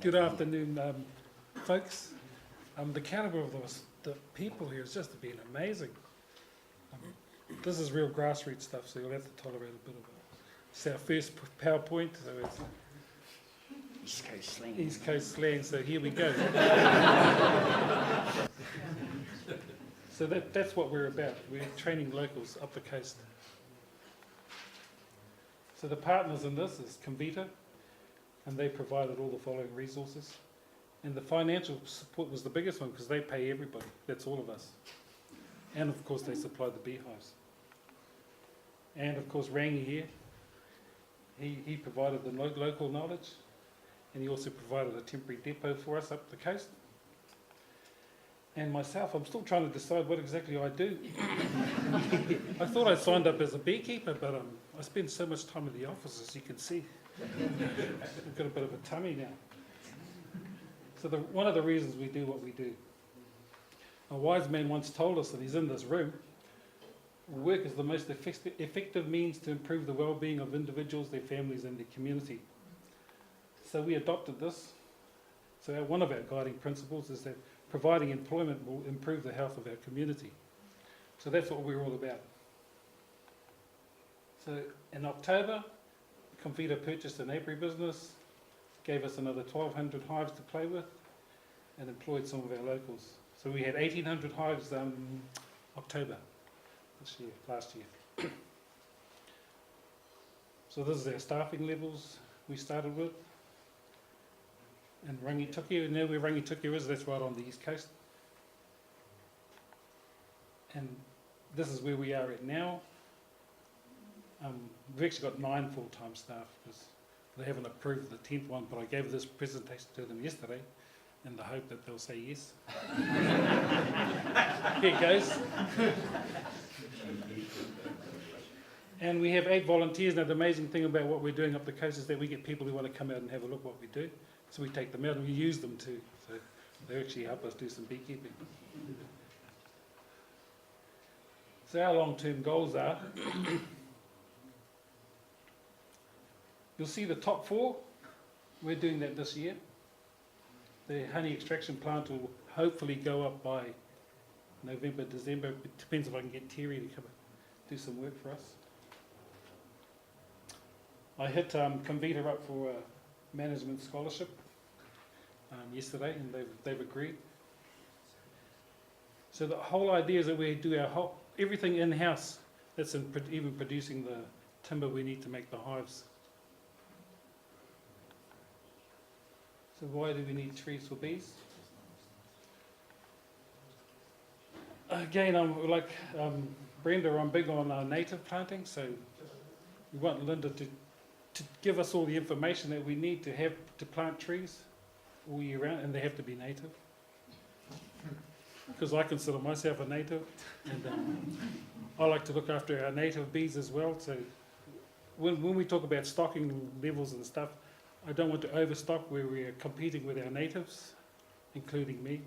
Good afternoon, folks. The caliber of the people here has just been amazing. This is real grassroots stuff, so you'll have to tolerate a bit of it. It's our first PowerPoint, so it's East Coast slang. East Coast slang, so here we go. So that's what we're about. We're training locals up the coast. So the partners in this is Convita, and they provided all the following resources. And the financial support was the biggest one because they pay everybody. That's all of us. And of course they supply the beehives. And of course Rangi here, he provided the local knowledge, and he also provided a temporary depot for us up the coast. And myself, I'm still trying to decide what exactly I do. I thought I signed up as a beekeeper, but I spend so much time in the office, as you can see. I've got a bit of a tummy now. So one of the reasons we do what we do. A wise man once told us, and he's in this room, work is the most effective means to improve the well-being of individuals, their families and their community. So we adopted this. So one of our guiding principles is that providing employment will improve the health of our community. So that's what we're all about. So in October, Convita purchased an apiary business, gave us another 1,200 hives to play with, and employed some of our locals. So we had 1,800 hives October last year. So this is our staffing levels we started with. And Rangi Tukia, now where Rangi Tukia is, that's right on the east coast. And this is where we are at now. We've actually got 9 full-time staff because they haven't approved the 10th one, but I gave this presentation to them yesterday in the hope that they'll say yes. Here it goes. And we have 8 volunteers. Now the amazing thing about what we're doing up the coast is that we get people who want to come out and have a look at what we do. So we take them out and we use them too. So they actually help us do some beekeeping. So our long-term goals are, you'll see the top 4. We're doing that this year. The honey extraction plant will hopefully go up by November, December. It depends if I can get Terry to come and do some work for us. I hit Convita up for a management scholarship yesterday, and they've agreed. So the whole idea is that we do everything in-house. That's even producing the timber we need to make the hives. So why do we need trees for bees? Again, I'm like Brenda, I'm big on native planting, so we want Linda to give us all the information that we need to have to plant trees all year round, and they have to be native. Because I consider myself a native, and I like to look after our native bees as well. So when we talk about stocking levels and stuff, I don't want to overstock where we're competing with our natives, including me.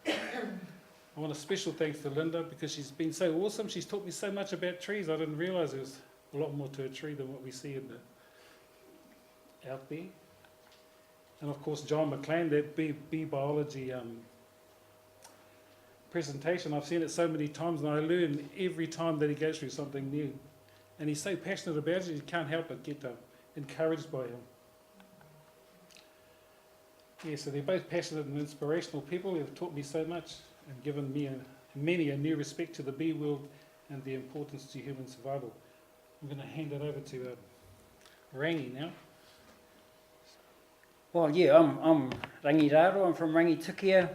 I want a special thanks to Linda because she's been so awesome. She's taught me so much about trees. I didn't realise there was a lot more to a tree than what we see out there. And of course John McLean, that bee biology presentation, I've seen it so many times and I learn every time that he goes through something new. And he's so passionate about it, you can't help but get encouraged by him. Yeah, so they're both passionate and inspirational people who have taught me so much and given me many a new respect to the bee world and the importance to human survival. I'm going to hand it over to Rangi now. Well, yeah, I'm Rangi Raroa. I'm from Rangi Tukia.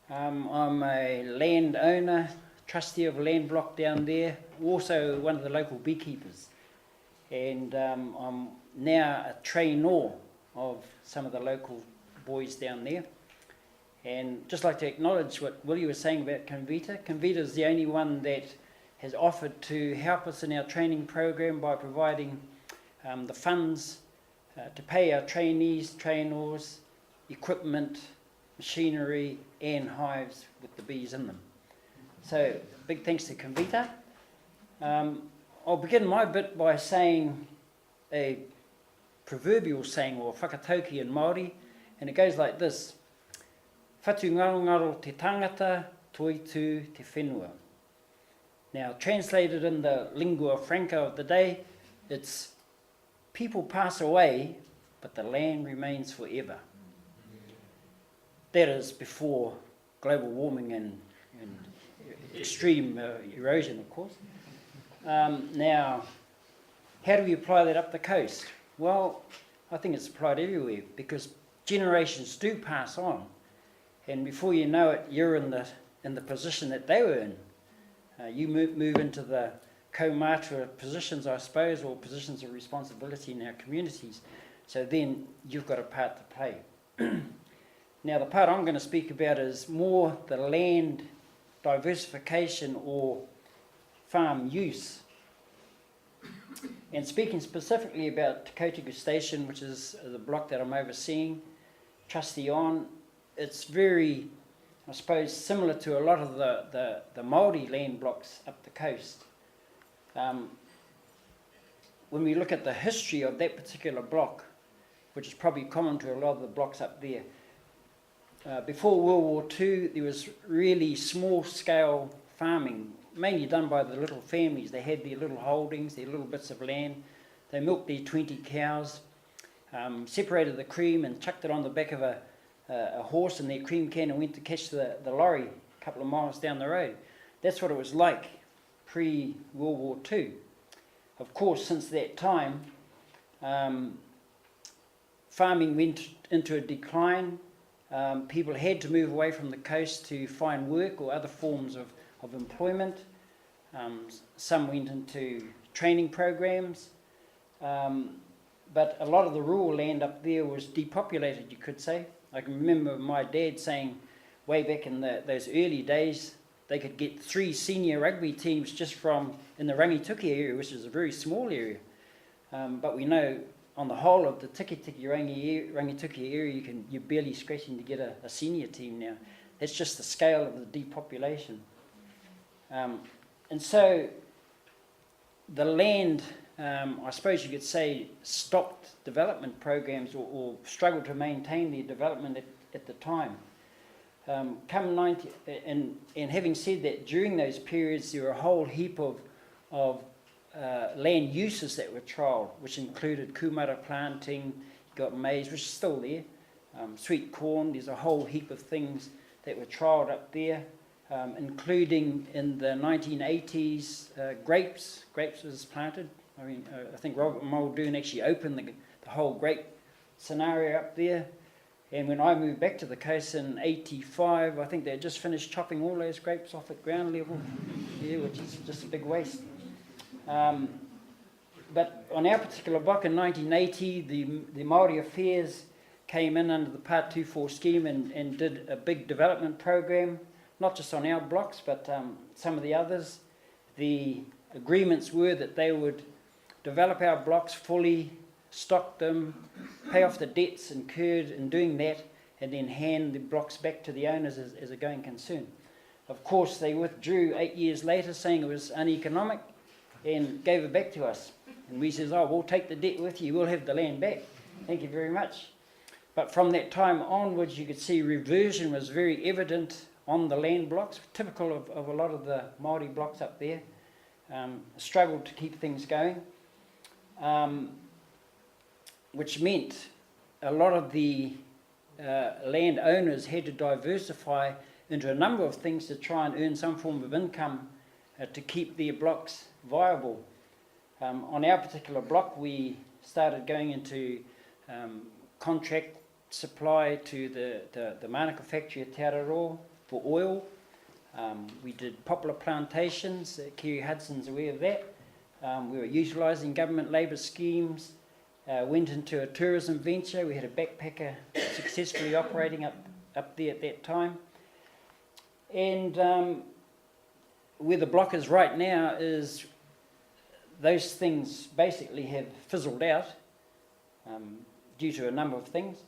I'm a landowner, trustee of a land block down there, also one of the local beekeepers. And I'm now a trainor of some of the local boys down there. And just like to acknowledge what Willie was saying about Convita. Convita is the only one that has offered to help us in our training program by providing the funds to pay our trainees, trainers, equipment, machinery and hives with the bees in them. So big thanks to Convita. I'll begin my bit by saying a proverbial saying or whakatauki in Māori, and it goes like this: Whatu ngaro te tangata, toitu te whenua. Now, translated in the lingua franca of the day, it's people pass away, but the land remains forever. That is before global warming and extreme erosion, of course. Now, how do we apply that up the coast? Well, I think it's applied everywhere, because generations do pass on, and before you know it, you're in the position that they were in. You move into the kaumātua positions, I suppose, or positions of responsibility in our communities. So then you've got a part to play. Now, the part I'm going to speak about is more the land diversification or farm use. And speaking specifically about Te Kotuku Station, which is the block that I'm overseeing, trustee on, it's very, I suppose, similar to a lot of the Māori land blocks up the coast. When we look at the history of that particular block, which is probably common to a lot of the blocks up there, before World War II, there was really small-scale farming, mainly done by the little families. They had their little holdings, their little bits of land. They milked their 20 cows, separated the cream and chucked it on the back of a horse in their cream can and went to catch the lorry a couple of miles down the road. That's what it was like pre-World War II. Of course, since that time, farming went into a decline. People had to move away from the coast to find work or other forms of employment. Some went into training programs. But a lot of the rural land up there was depopulated, you could say. I can remember my dad saying way back in those early days, they could get 3 senior rugby teams just from in the Rangi area, which is a very small area. But we know on the whole of the Rangi area, you're barely scratching to get a senior team now. That's just the scale of the depopulation. And so the land, I suppose you could say, stopped development programs or struggled to maintain their development at the time. And having said that, during those periods there were a whole heap of land uses that were trialled, which included kumara planting, you got maize, which is still there, sweet corn. There's a whole heap of things that were trialled up there, including in the 1980s, grapes. Grapes was planted. I think Robert Muldoon actually opened the whole grape scenario up there. And when I moved back to the coast in '85, I think they had just finished chopping all those grapes off at ground level, which is just a big waste. But on our particular block in 1980, the Māori Affairs came in under the Part 24 scheme and did a big development program, not just on our blocks, but some of the others. The agreements were that they would develop our blocks fully, stock them, pay off the debts incurred in doing that, and then hand the blocks back to the owners as a going concern. Of course, they withdrew 8 years later, saying it was uneconomic, and gave it back to us. And we says, we'll take the debt with you, we'll have the land back. Thank you very much. But from that time onwards, you could see reversion was very evident on the land blocks, typical of a lot of the Māori blocks up there. Struggled to keep things going. Which meant a lot of the landowners had to diversify into a number of things to try and earn some form of income to keep their blocks viable. On our particular block, we started going into contract supply to the Manukau factory at Te Raroa for oil. We did poplar plantations. Kerry Hudson's aware of that. We were utilising government labour schemes. Went into a tourism venture. We had a backpacker successfully operating up there at that time. And where the block is right now is those things basically have fizzled out due to a number of things.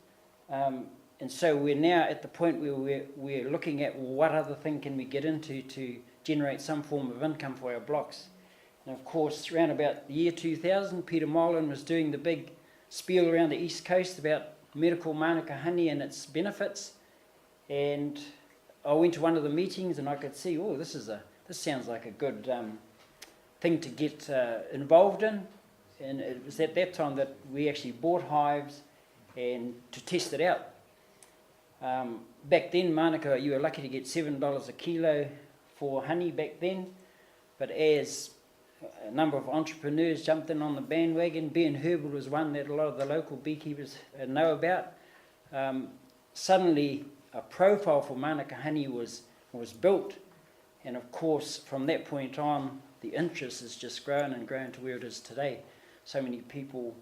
And so we're now at the point where we're looking at what other thing can we get into to generate some form of income for our blocks. And of course, around about the year 2000, Peter Molan was doing the big spiel around the East Coast about medical Manuka honey and its benefits. And I went to one of the meetings and I could see, oh, this sounds like a good thing to get involved in. And it was at that time that we actually bought hives and to test it out. Back then, Manuka, you were lucky to get $7 a kilo for honey back then. But as a number of entrepreneurs jumped in on the bandwagon, being herbal was one that a lot of the local beekeepers know about. Suddenly, a profile for Manuka honey was built. And of course, from that point on, the interest has just grown and grown to where it is today. So many people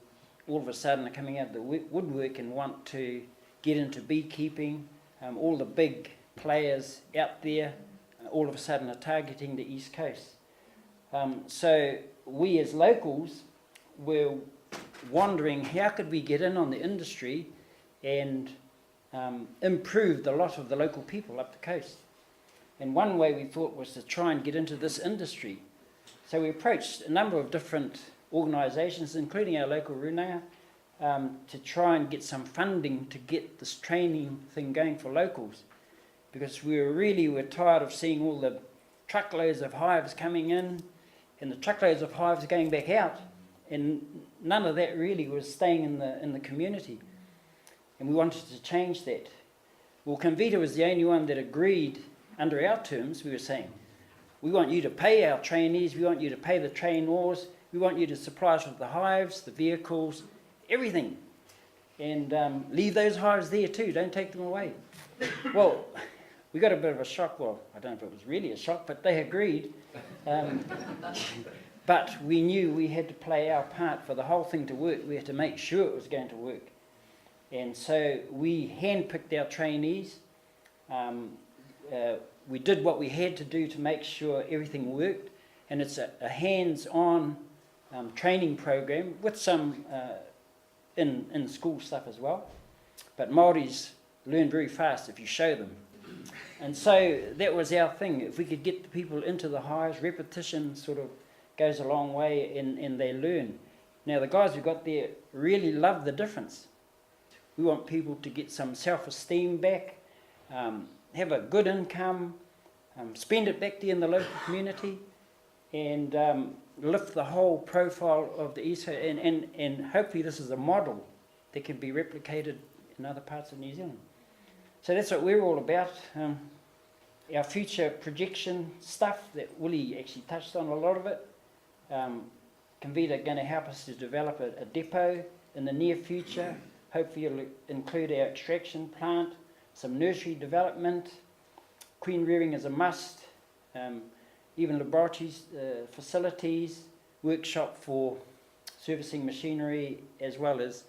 all of a sudden are coming out of the woodwork and want to get into beekeeping. All the big players out there all of a sudden are targeting the East Coast. So we as locals were wondering how could we get in on the industry and improve the lot of the local people up the coast. And one way we thought was to try and get into this industry. So we approached a number of different organisations, including our local runanga, to try and get some funding to get this training thing going for locals. Because we were tired of seeing all the truckloads of hives coming in and the truckloads of hives going back out. And none of that really was staying in the community. And we wanted to change that. Well, Convita was the only one that agreed under our terms. We were saying, we want you to pay our trainees, we want you to pay the trainors, we want you to supply us with the hives, the vehicles, everything. And leave those hives there too, don't take them away. Well, we got a bit of a shock. Well, I don't know if it was really a shock, but they agreed. But we knew we had to play our part for the whole thing to work. We had to make sure it was going to work. And so we handpicked our trainees. We did what we had to do to make sure everything worked. And it's a hands-on training program with some in school stuff as well. But Māoris learn very fast if you show them. And so that was our thing. If we could get the people into the hives, repetition sort of goes a long way and they learn. Now the guys we got there really love the difference. We want people to get some self-esteem back, have a good income, spend it back there in the local community, and lift the whole profile of the East Coast. And hopefully this is a model that can be replicated in other parts of New Zealand. So that's what we're all about. Our future projection stuff that Willie actually touched on a lot of it. Convita are going to help us to develop a depot in the near future. Hopefully it'll include our extraction plant, some nursery development. Queen rearing is a must. Even laboratories, facilities, workshop for servicing machinery, as well as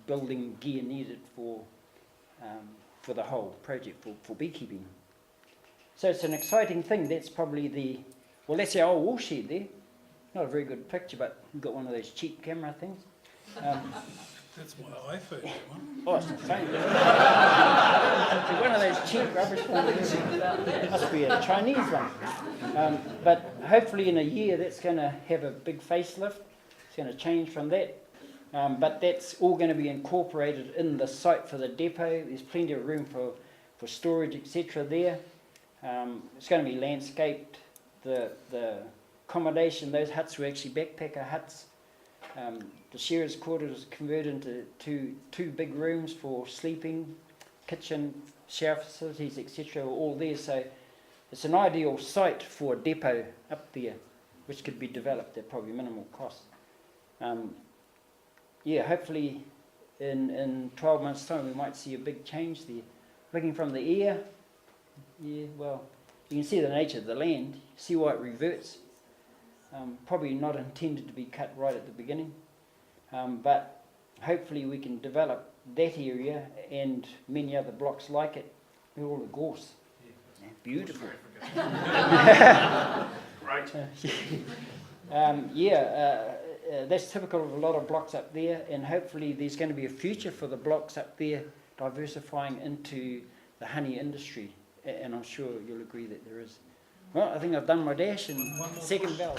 building gear needed for the whole project for beekeeping. So it's an exciting thing. That's probably that's our old wool shed there. Not a very good picture, but we've got one of those cheap camera things. That's my iPhone one. Oh, it's the same. One of those cheap rubbish ones. Must be a Chinese one. But hopefully in a year that's going to have a big facelift. It's going to change from that. But that's all going to be incorporated in the site for the depot. There's plenty of room for storage, etc. there. It's going to be landscaped. The accommodation, those huts were actually backpacker huts. The shearers' quarters converted into two big rooms for sleeping, kitchen, shower facilities, etc. all there. So it's an ideal site for a depot up there, which could be developed at probably minimal cost. Hopefully in 12 months' time we might see a big change there. Looking from the air, well, you can see the nature of the land, see why it reverts. Probably not intended to be cut right at the beginning, but hopefully we can develop that area and many other blocks like it. They're all a gorse. Yeah. Beautiful. Great. That's typical of a lot of blocks up there, and hopefully there's going to be a future for the blocks up there diversifying into the honey industry, and I'm sure you'll agree that there is. Well, I think I've done my dash, and second bell.